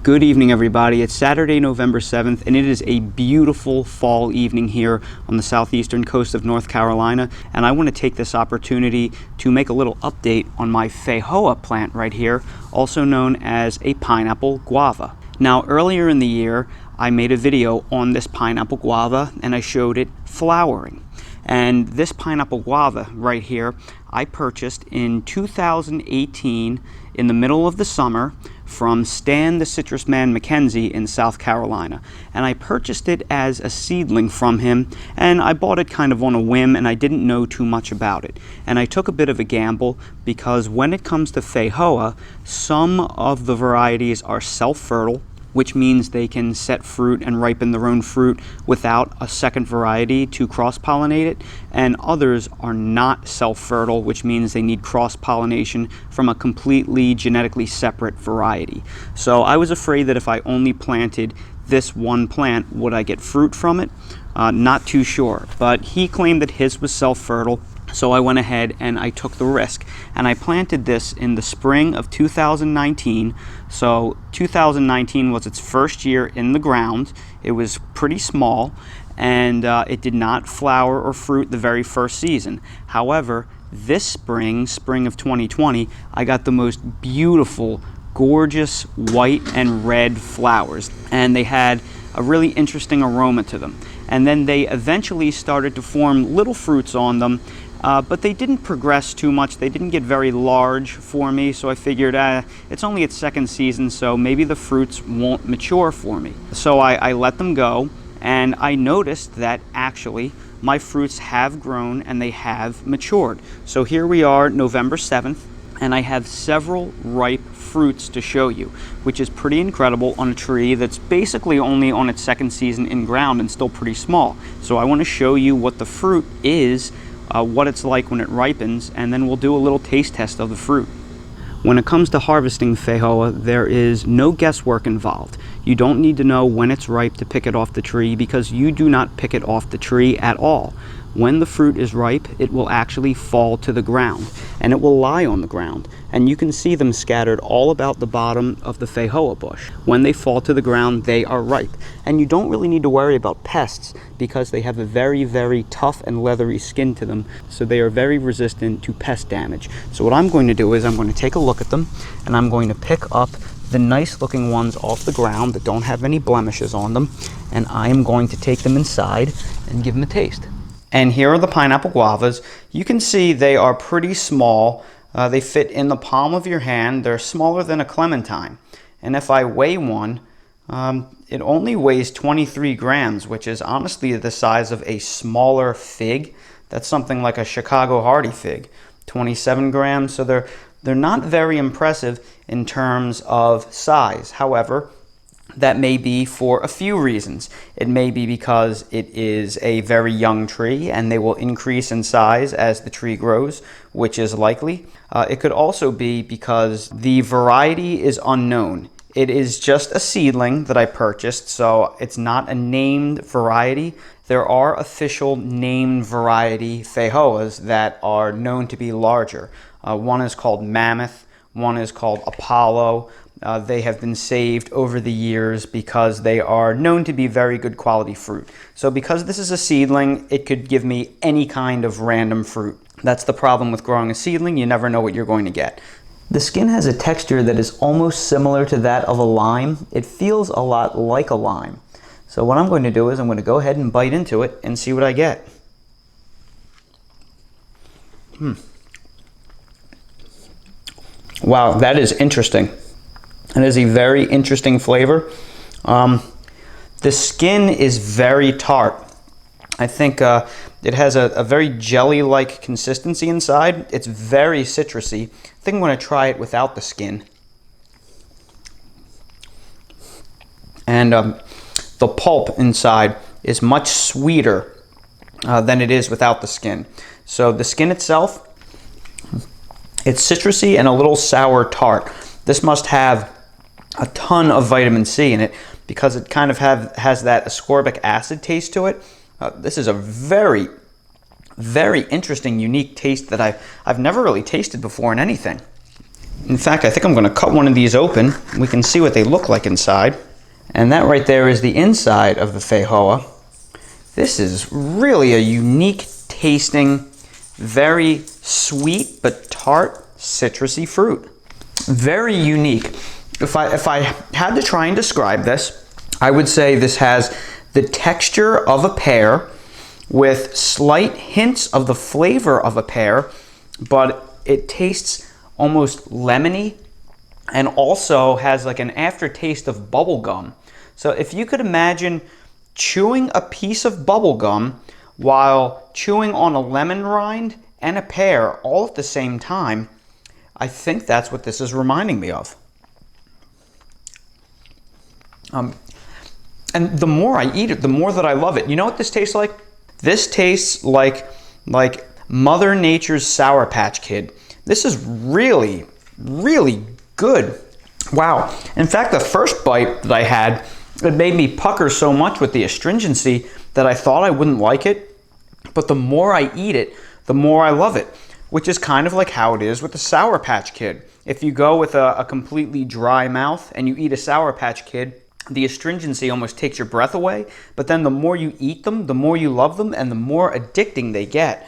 Good evening, everybody. It's Saturday, November 7th, and it is a beautiful fall evening here on the southeastern coast of North Carolina. And I want to take this opportunity to make a little update on my Feijoa plant right here, also known as a pineapple guava. Now, earlier in the year, I made a video on this pineapple guava, and I showed it flowering. And this pineapple guava right here, I purchased in 2018 in the middle of the summer from Stan the Citrus Man McKenzie in South Carolina. And I purchased it as a seedling from him, and I bought it kind of on a whim, and I didn't know too much about it. And I took a bit of a gamble because when it comes to Feijoa, some of the varieties are self-fertile, which means they can set fruit and ripen their own fruit without a second variety to cross-pollinate it, and others are not self-fertile, which means they need cross-pollination from a completely genetically separate variety. So I was afraid that if I only planted this one plant, would I get fruit from it? Not too sure, but he claimed that his was self-fertile. So I went ahead and I took the risk, and I planted this in the spring of 2019. So 2019 was its first year in the ground. It was pretty small, and it did not flower or fruit the very first season. However, this spring of 2020, I got the most beautiful, gorgeous white and red flowers, and they had a really interesting aroma to them. And then they eventually started to form little fruits on them, but they didn't progress too much. They didn't get very large for me, so I figured it's only its second season, so maybe the fruits won't mature for me. So I let them go, and I noticed that actually my fruits have grown and they have matured. So here we are, November 7th, and I have several ripe fruits to show you, which is pretty incredible on a tree that's basically only on its second season in ground and still pretty small. So I want to show you what the fruit is, what it's like when it ripens, and then we'll do a little taste test of the fruit. When it comes to harvesting Feijoa, there is no guesswork involved. You don't need to know when it's ripe to pick it off the tree, because you do not pick it off the tree at all. When the fruit is ripe, it will actually fall to the ground, and it will lie on the ground, and you can see them scattered all about the bottom of the Feijoa bush. When they fall to the ground, they are ripe, and you don't really need to worry about pests because they have a very, very tough and leathery skin to them, so they are very resistant to pest damage. So what I'm going to do is I'm going to take a look at them, and I'm going to pick up the nice looking ones off the ground that don't have any blemishes on them, and I am going to take them inside and give them a taste. And here are the pineapple guavas. You can see they are pretty small. They fit in the palm of your hand. They're smaller than a clementine. And if I weigh one, it only weighs 23 grams, which is honestly the size of a smaller fig. That's something like a Chicago Hardy fig, 27 grams. So they're not very impressive in terms of size. However, that may be for a few reasons. It may be because it is a very young tree and they will increase in size as the tree grows, which is likely. It could also be because the variety is unknown. It is just a seedling that I purchased, so it's not a named variety. There are official named variety Feijoas that are known to be larger. One is called Mammoth, one is called Apollo. They have been saved over the years because they are known to be very good quality fruit. So because this is a seedling, it could give me any kind of random fruit. That's the problem with growing a seedling. You never know what you're going to get. The skin has a texture that is almost similar to that of a lime. It feels a lot like a lime. So what I'm going to do is I'm going to go ahead and bite into it and see what I get. Wow, that is interesting. It is a very interesting flavor. The skin is very tart. I think it has a very jelly-like consistency inside. It's very citrusy. I think I'm going to try it without the skin. And the pulp inside is much sweeter than it is without the skin. So the skin itself, it's citrusy and a little sour tart. This must have a ton of vitamin C in it because it kind of has that ascorbic acid taste to it. This is a very, very interesting, unique taste that I've never really tasted before in anything. In fact, I think I'm going to cut one of these open. We can see what they look like inside. And that right there is the inside of the feijoa. This is really a unique tasting, very sweet but tart, citrusy fruit. Very unique. If I had to try and describe this, I would say this has the texture of a pear with slight hints of the flavor of a pear, but it tastes almost lemony and also has like an aftertaste of bubble gum. So if you could imagine chewing a piece of bubble gum while chewing on a lemon rind and a pear all at the same time, I think that's what this is reminding me of. And the more I eat it, the more that I love it. You know what this tastes like? This tastes like Mother Nature's Sour Patch Kid. This is really, really good. Wow. In fact, the first bite that I had, it made me pucker so much with the astringency that I thought I wouldn't like it. But the more I eat it, the more I love it, which is kind of like how it is with the Sour Patch Kid. If you go with a completely dry mouth and you eat a Sour Patch Kid, the astringency almost takes your breath away, but then the more you eat them, the more you love them, and the more addicting they get.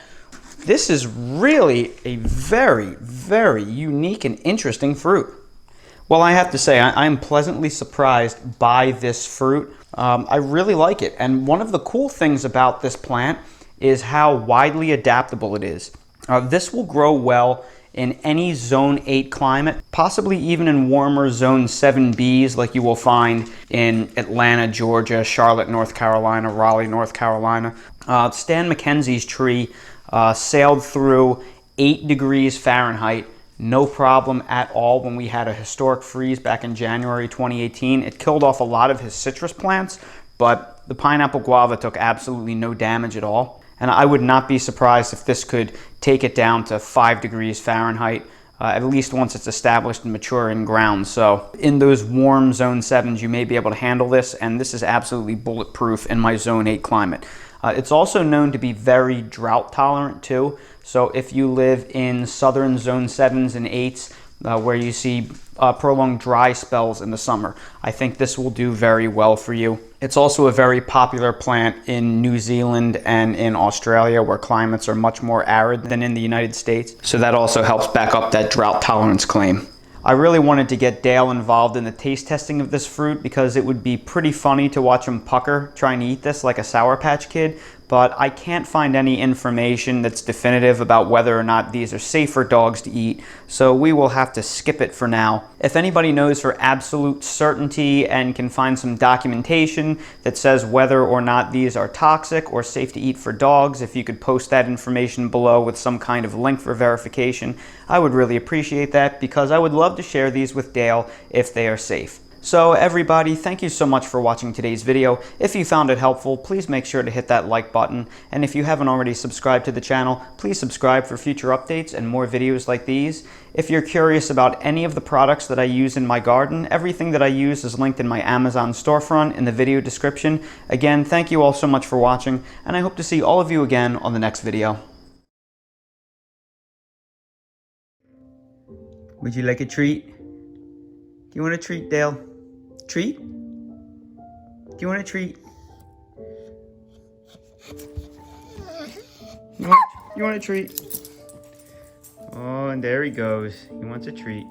This is really a very, very unique and interesting fruit. Well, I have to say, I am pleasantly surprised by this fruit. I really like it, and one of the cool things about this plant is how widely adaptable it is. This will grow well in any Zone 8 climate, possibly even in warmer Zone 7Bs like you will find in Atlanta, Georgia, Charlotte, North Carolina, Raleigh, North Carolina. Stan Mackenzie's tree sailed through 8 degrees Fahrenheit, no problem at all when we had a historic freeze back in January 2018. It killed off a lot of his citrus plants, but the pineapple guava took absolutely no damage at all. And I would not be surprised if this could take it down to 5 degrees Fahrenheit, at least once it's established and mature in ground. So in those warm Zone 7s, you may be able to handle this, and this is absolutely bulletproof in my Zone 8 climate. It's also known to be very drought tolerant too. So if you live in southern Zone 7s and 8s, where you see prolonged dry spells in the summer, I think this will do very well for you. It's also a very popular plant in New Zealand and in Australia, where climates are much more arid than in the United States. So that also helps back up that drought tolerance claim. I really wanted to get Dale involved in the taste testing of this fruit because it would be pretty funny to watch him pucker trying to eat this like a Sour Patch Kid, but I can't find any information that's definitive about whether or not these are safe for dogs to eat, so we will have to skip it for now. If anybody knows for absolute certainty and can find some documentation that says whether or not these are toxic or safe to eat for dogs, if you could post that information below with some kind of link for verification, I would really appreciate that because I would love to share these with Dale if they are safe. So everybody, thank you so much for watching today's video. If you found it helpful, please make sure to hit that like button. And if you haven't already subscribed to the channel, please subscribe for future updates and more videos like these. If you're curious about any of the products that I use in my garden, everything that I use is linked in my Amazon storefront in the video description. Again, thank you all so much for watching, and I hope to see all of you again on the next video. Would you like a treat? Do you want a treat, Dale? Treat? Do you want a treat? You want a treat? Oh, and there he goes. He wants a treat.